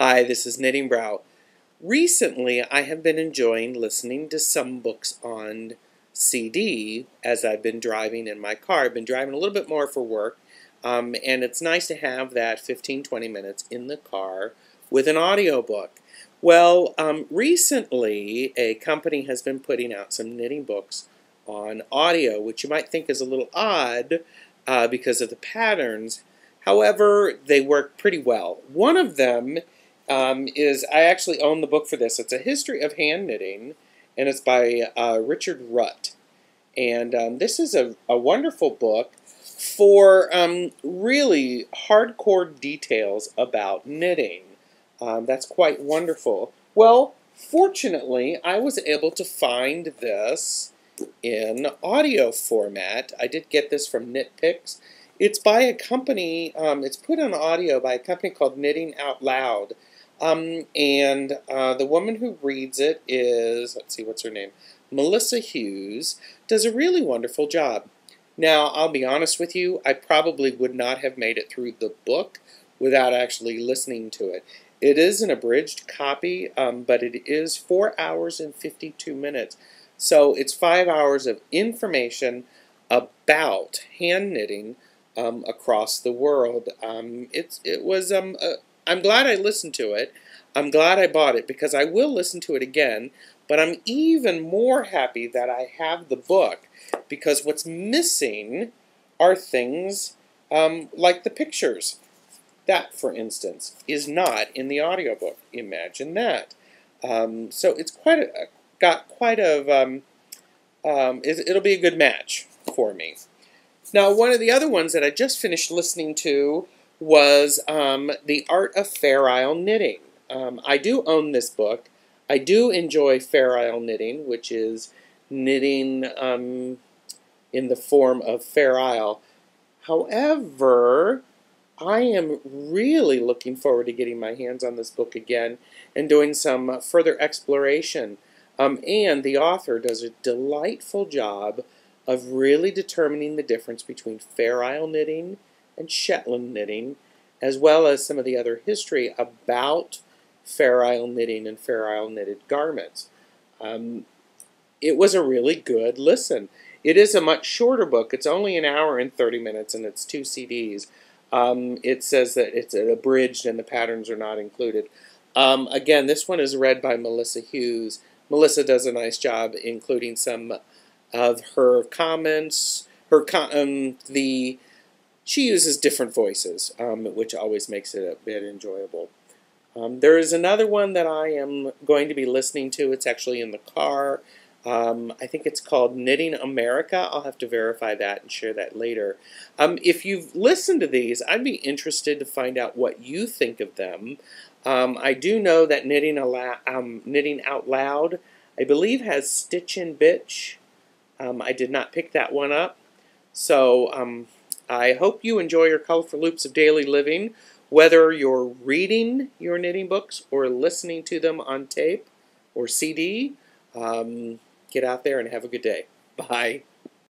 Hi, this is knittingbrow. Recently, I have been enjoying listening to some books on CD as I've been driving in my car. I've been driving a little bit more for work, and it's nice to have that 15-20 minutes in the car with an audiobook. Well, recently, a company has been putting out some knitting books on audio, which you might think is a little odd because of the patterns. However, they work pretty well. One of them I actually own the book for this. It's a history of hand knitting, and it's by Richard Rutt. And this is a wonderful book for really hardcore details about knitting. That's quite wonderful. Well, fortunately, I was able to find this in audio format. I did get this from KnitPicks. It's by a company, it's put on audio by a company called Knitting Out Loud. The woman who reads it is, let's see, what's her name? Melissa Hughes, does a really wonderful job. Now, I'll be honest with you, I probably would not have made it through the book without actually listening to it. It is an abridged copy, but it is 4 hours and 52 minutes. So it's 5 hours of information about hand knitting across the world. I'm glad I listened to it. I'm glad I bought it because I will listen to it again, but I'm even more happy that I have the book because what's missing are things like the pictures. That, for instance, is not in the audiobook. Imagine that. So it's it'll be a good match for me. Now, one of the other ones that I just finished listening to was The Art of Fair Isle Knitting. I do own this book. I do enjoy Fair Isle knitting, which is knitting in the form of Fair Isle. However, I am really looking forward to getting my hands on this book again and doing some further exploration. And the author does a delightful job of really determining the difference between Fair Isle knitting and Shetland knitting, as well as some of the other history about Fair Isle knitting and Fair Isle knitted garments. It was a really good listen. It is a much shorter book. It's only an hour and 30 minutes, and it's 2 CDs. It says that it's abridged and the patterns are not included. Again, this one is read by Melissa Hughes. Melissa does a nice job including some of her comments. She uses different voices, which always makes it a bit enjoyable. There is another one that I am going to be listening to. It's actually in the car. I think it's called Knitting America. I'll have to verify that and share that later. If you've listened to these, I'd be interested to find out what you think of them. I do know that Knitting Out Loud, I believe, has Stitch and Bitch. I did not pick that one up. So I hope you enjoy your colorful loops of daily living, whether you're reading your knitting books or listening to them on tape or CD. Get out there and have a good day. Bye.